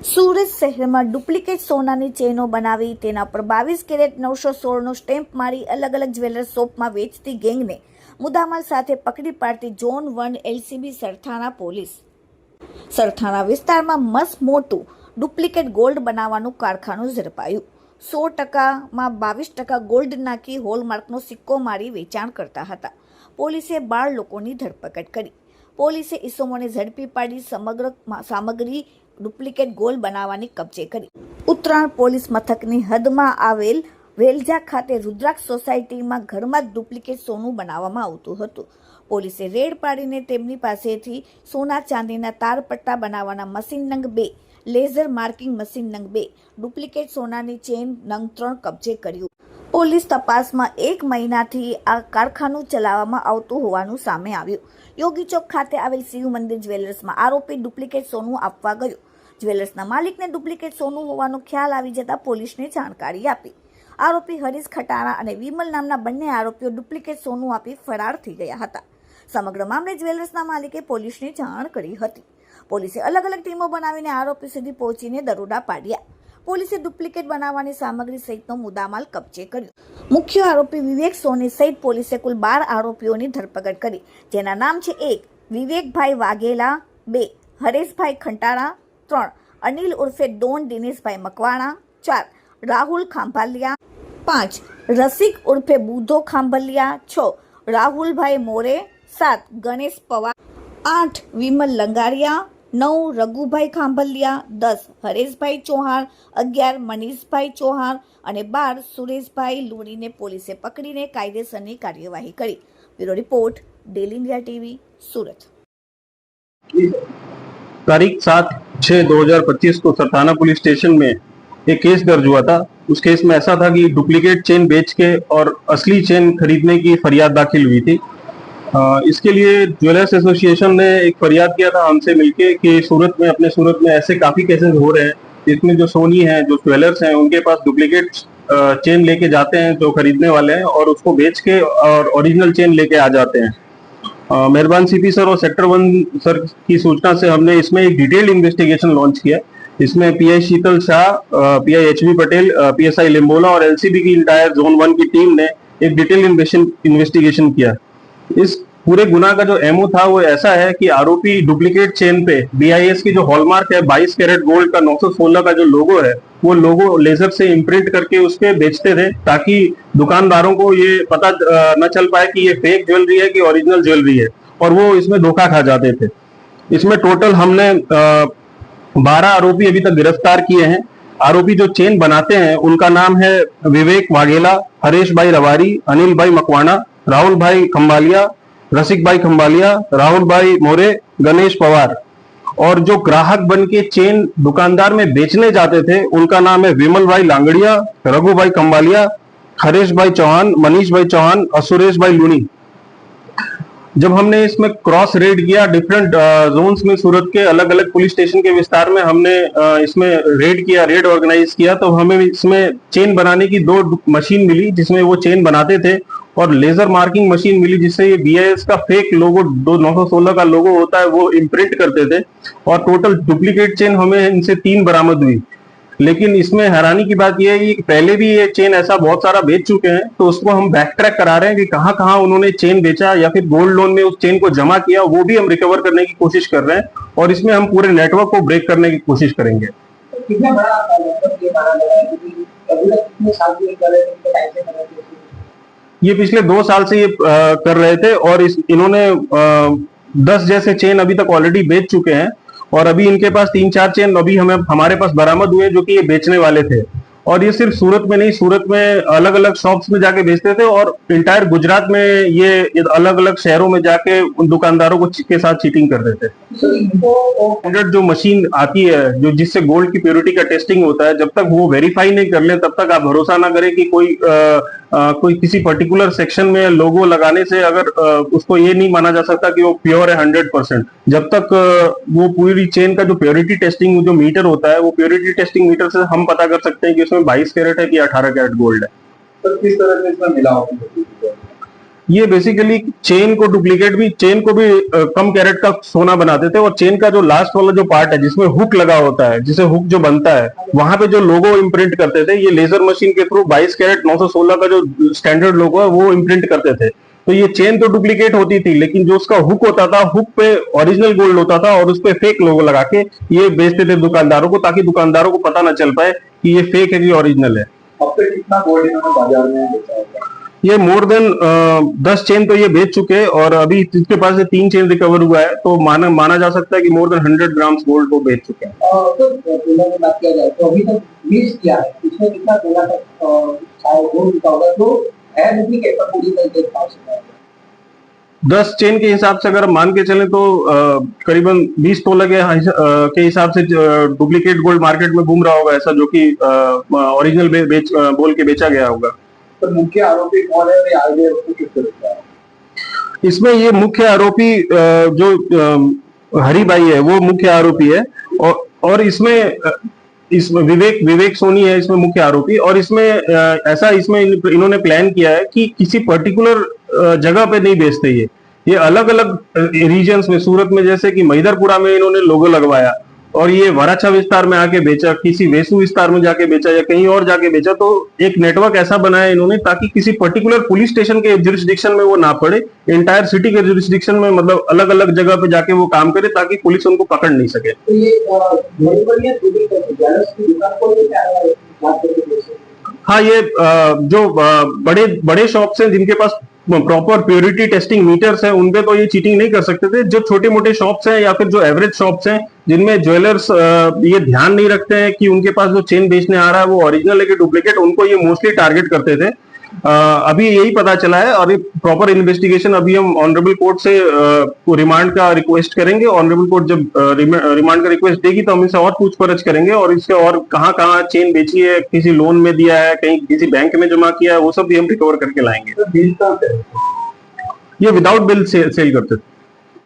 સુરત શહેરમાં ડુપ્લિકેટ સોનાની ચેનો બનાવી તેના પર 22 કેરેટ 916નો સ્ટેમ્પ મારી અલગ અલગ જ્વેલર્સ શોપમાં વેચતી ગેંગને મુદ્દામાલ સાથે પકડી પાડતી zone 1 LCB Sarthana police Sarthana વિસ્તારમાં મસ્ત મોટું ડુપ્લિકેટ ગોલ્ડ બનાવવાનું કારખાનું ઝડપાયું। 100%માં 22% ગોલ્ડ નાખી હોલમાર્કનો સિક્કો મારી વેચાણ કરતા હતા। પોલીસે 12 લોકોની ધરપકડ કરી। પોલીસે ઇસમોને ઝડપી પાડી સમગ્ર સામગ્રી ડુપ્લિકેટ ગોલ્ડ બનાવવાની કબજે કરી। ઉત્તરાયણ પોલીસ મથકની હદમાં આવેલ વેલજા ખાતે રુદ્રાક્ષ સોસાયટીમાં ઘરમાં જ ડુપ્લિકેટ સોનું બનાવવામાં આવતું હતું। પોલીસે રેડ પાડીને તેમની પાસેથી સોના ચાંદીના તારપટ્ટા બનાવવાના મશીન નંગ 2, લેઝર માર્કિંગ મશીન નંગ 2, ડુપ્લિકેટ સોનાની ચેન નંગ 3 કબજે કર્યું। પોલીસ તપાસમાં 1 મહિનાથી આ કારખાનું ચલાવવામાં આવતું હોવાનું સામે આવ્યું। યોગી ચોક ખાતે આવેલ શિવ મંદિર જ્વેલર્સમાં આરોપી ડુપ્લિકેટ સોનું આપવા ગયો। જ્વેલર્સના માલિકને ડુપ્લિકેટ સોનું હોવાનો ખ્યાલ આવી જતા પોલીસને જાણકારી આપી। આરોપી હરીશ ખટાણા અને વિમલ નામના બંને આરોપીઓ ડુપ્લિકેટ સોનું આપી ફરાર થઈ ગયા હતા। સમગ્ર મામલે જ્વેલર્સના માલિકે પોલીસને જાણ કરી હતી। પોલીસે અલગ અલગ ટીમો બનાવીને આરોપી સુધી પહોંચીને દરોડા પાડ્યા। પોલીસે ડુપ્લિકેટ બનાવવાની સામગ્રી સહિતનો મુદ્દામાલ કબજે કર્યો। મુખ્ય આરોપી વિવેક સોની સહિત પોલીસે કુલ 12 આરોપીઓની ધરપકડ કરી, જેના નામ છે 1 વિવેકભાઈ વાઘેલા, 2 હરેશભાઈ ખંટાળા, 3 અનિલ ઉર્ફે ડોન દિનેશભાઈ મકવાણા, 4 રાહુલ ખાંભાલિયા, 5 રસિક ઉર્ફે બુધો ખાંભલિયા, 6 રાહુલભાઈ મોરે, 7 ગણેશ પવાર, 8 વિમલ લંગારિયા, 9 રઘુભાઈ ખાંભલિયા, 10 હરેશભાઈ ચૌહાણ, 11 મનીષભાઈ ચૌહાણ અને 12 સુરેશભાઈ લુણીને પોલીસે પકડીને કાયદેસરની કાર્યવાહી કરી। Bureau report, daily India TV, Surat. तारीख 7/6/2025 को सरथाना पुलिस स्टेशन में एक केस दर्ज हुआ था। उस केस में ऐसा था कि डुप्लीकेट चेन बेच के और असली चेन खरीदने की फरियाद दाखिल हुई थी। इसके लिए ज्वेलर्स एसोसिएशन ने एक फरियाद किया था हमसे मिलके कि अपने सूरत में ऐसे काफी केसेस हो रहे हैं जिसमें जो सोनी हैं, जो ज्वेलर्स हैं, उनके पास डुप्लीकेट चेन लेके जाते हैं जो खरीदने वाले हैं और उसको बेच के और ओरिजिनल चेन लेके आ जाते हैं। मेहरबान सीपी सर और सेक्टर 1 सर की सूचना से हमने इसमें एक डिटेल्ड इन्वेस्टिगेशन लॉन्च किया। इसमें PI Sheetal Shah, PI HB Patel, PSI Limbola और एलसीबी की इंटायर जोन 1 की टीम ने एक डिटेल्ड इन्वेस्टिगेशन किया। इस पूरे गुना का जो एमओ था वो ऐसा है कि आरोपी डुप्लीकेट चेन पे बीआईएस की जो हॉलमार्क है 22 कैरेट गोल्ड का 916 का जो लोगो है वो लोगो लेजर से इम्प्रिंट करके उस पे बेचते थे, ताकि दुकानदारों को ये पता न चल पाए कि ये फेक ज्वेलरी है कि ओरिजिनल ज्वेलरी है, और वो इसमें धोखा खा जाते थे। इसमें टोटल हमने 12 आरोपी अभी तक गिरफ्तार किए हैं। आरोपी जो चेन बनाते हैं उनका नाम है विवेक वाघेला, हरेश भाई रवारी, अनिल भाई मकवाणा, राहुल भाई खंबालिया, रसिक भाई खंबालिया, राहुल भाई मोरे, गणेश पवार। और जो ग्राहक बन के चेन दुकानदार में बेचने जाते थे उनका नाम है विमल भाई लांगड़िया, रघु भाई खंबालिया, हरेश भाई चौहान, मनीष भाई चौहान और सुरेश भाई लुनी। जब हमने इसमें क्रॉस रेड किया डिफरेंट जोन्स में, सूरत के अलग अलग पुलिस स्टेशन के विस्तार में हमने इसमें रेड ऑर्गेनाइज किया, तो हमें इसमें चेन बनाने की 2 मशीन मिली जिसमें वो चेन बनाते थे, और लेजर मार्किंग मशीन मिली जिससे ये बीआईएस का फेक लोगो 916 का लोगो होता है वो इम्प्रिंट करते थे। और टोटल डुप्लीकेट चेन हमें इनसे 3 बरामद हुई। लेकिन इसमें हैरानी की बात यह है कि पहले भी ये चेन ऐसा बहुत सारा बेच चुके हैं, तो उसको हम बैक ट्रैक करा रहे हैं कि कहाँ कहाँ उन्होंने चेन बेचा या फिर गोल्ड लोन में उस चेन को जमा किया, वो भी हम रिकवर करने की कोशिश कर रहे हैं, और इसमें हम पूरे नेटवर्क को ब्रेक करने की कोशिश करेंगे। कितना बड़ा ये पिछले 2 साल से ये कर रहे थे, और इन्होंने 10 जैसे चेन अभी तक ऑलरेडी बेच चुके हैं, और अभी इनके पास 3-4 चेन अभी हमारे पास बरामद हुए जो कि ये बेचने वाले थे। और ये सिर्फ सूरत में नहीं, सूरत में अलग अलग शॉप्स में जाके बेचते थे, और इंटायर गुजरात में ये अलग अलग शहरों में जाके उन दुकानदारों को के साथ चीटिंग कर देते। स्टैंडर्ड जो मशीन आती है जो जिससे गोल्ड की प्योरिटी का टेस्टिंग होता है, जब तक वो वेरीफाई नहीं कर ले तब तक आप भरोसा ना करें कि कोई किसी पर्टिकुलर सेक्शन में लोगो लगाने से अगर उसको ये नहीं माना जा सकता कि वो प्योर है 100%। जब तक वो पूरी चेन का जो प्योरिटी टेस्टिंग जो मीटर होता है वो प्योरिटी टेस्टिंग मीटर से हम पता कर सकते हैं कि उसमें 22 कैरेट है कि 18 कैरेट गोल्ड है। तो किस तरह से इसमें मिलावट होती है? ये बेसिकली चेन को भी कम कैरेट का सोना बनाते थे, और चेन का जो लास्ट वाला जो पार्ट है जिसमें हुक लगा होता है, जिसे हुक जो बनता है, वहां पे जो लोगो इम्प्रिंट करते थे, ये लेजर मशीन के थ्रू 22 कैरेट 916 का जो स्टैंडर्ड लोगो है वो इम्प्रिंट करते थे। तो ये चेन तो डुप्लीकेट होती थी, लेकिन जो उसका हुक होता था, हुक पे ओरिजिनल गोल्ड होता था और उस पे फेक लोगो लगा के ये बेचते थे दुकानदारों को, ताकि दुकानदारों को पता ना चल पाए कि ये फेक है कि ओरिजिनल है। अब तक कितना गोल्ड इन्होंने बाजार में बेचा होगा? ये मोर देन 10 चेन तो ये बेच चुके हैं, और अभी इसके पास से 3 चेन रिकवर हुआ है, तो माना जा सकता है कि मोर देन 100 ग्राम्स गोल्ड वो बेच चुके हैं। तो तुलना में बात किया जाए तो अभी तक 20 किया है, इसमें कितना तोला तक गोल्ड बिका होगा, तो है डुप्लीकेट पर पूरी तरीके से पास हुआ है। 10 चेन के हिसाब से अगर हम मान के चलें तो करीबन 20 तोला के हिसाब से डुप्लीकेट गोल्ड मार्केट में घूम रहा होगा, ऐसा जो कि ओरिजिनल बोल के बेचा गया होगा। तो मुख्य आरोपी कौन है, आगे उसको किस तरह है? इसमें ये मुख्य आरोपी जो हरी भाई है वो मुख्य आरोपी है, और इसमें विवेक सोनी है इसमें मुख्य आरोपी। और इसमें इसमें इन्होंने प्लान किया है कि किसी पर्टिकुलर जगह पे नहीं बेचते, ये अलग अलग रीजन्स में, सूरत में जैसे कि महिदरपुरा में इन्होंने लोगो लगवाया, और ये वराछा विस्तार में आके बेचा, किसी वेसु विस्तार में जाके बेचा, या कहीं और जाके बेचा। तो एक नेटवर्क ऐसा बनाया इन्होंने ताकि किसी पर्टिकुलर पुलिस स्टेशन के जुरिस्डिक्शन में वो ना पड़े, एंटायर सिटी के जुरिस्डिक्शन में, मतलब अलग अलग जगह पे जाके वो काम करे ताकि पुलिस उनको पकड़ नहीं सके। तो ये दुकान को हाँ, ये जो बड़े बड़े शॉप्स हैं जिनके पास प्रॉपर प्योरिटी टेस्टिंग मीटर्स हैं, उनपे तो ये चीटिंग नहीं कर सकते थे। जो छोटे मोटे शॉप्स हैं या फिर जो एवरेज शॉप्स हैं जिनमें ज्वेलर्स ये ध्यान नहीं रखते हैं कि उनके पास जो चेन बेचने आ रहा है वो ओरिजिनल है कि डुप्लीकेट, उनको ये मोस्टली टारगेट करते थे। अभी यही पता चला है, और प्रॉपर इन्वेस्टिगेशन अभी हम ऑनरेबल कोर्ट से रिमांड का रिक्वेस्ट करेंगे। ऑनरेबल कोर्ट जब रिमांड का रिक्वेस्ट देगी तो हम इनसे और पूछपरछ करेंगे, और इससे और कहाँ कहाँ चेन बेची है, किसी लोन में दिया है, कहीं किसी बैंक में जमा किया है, वो सब भी हम रिकवर करके लाएंगे। तो ये विदाउट बिल सेल करते थे।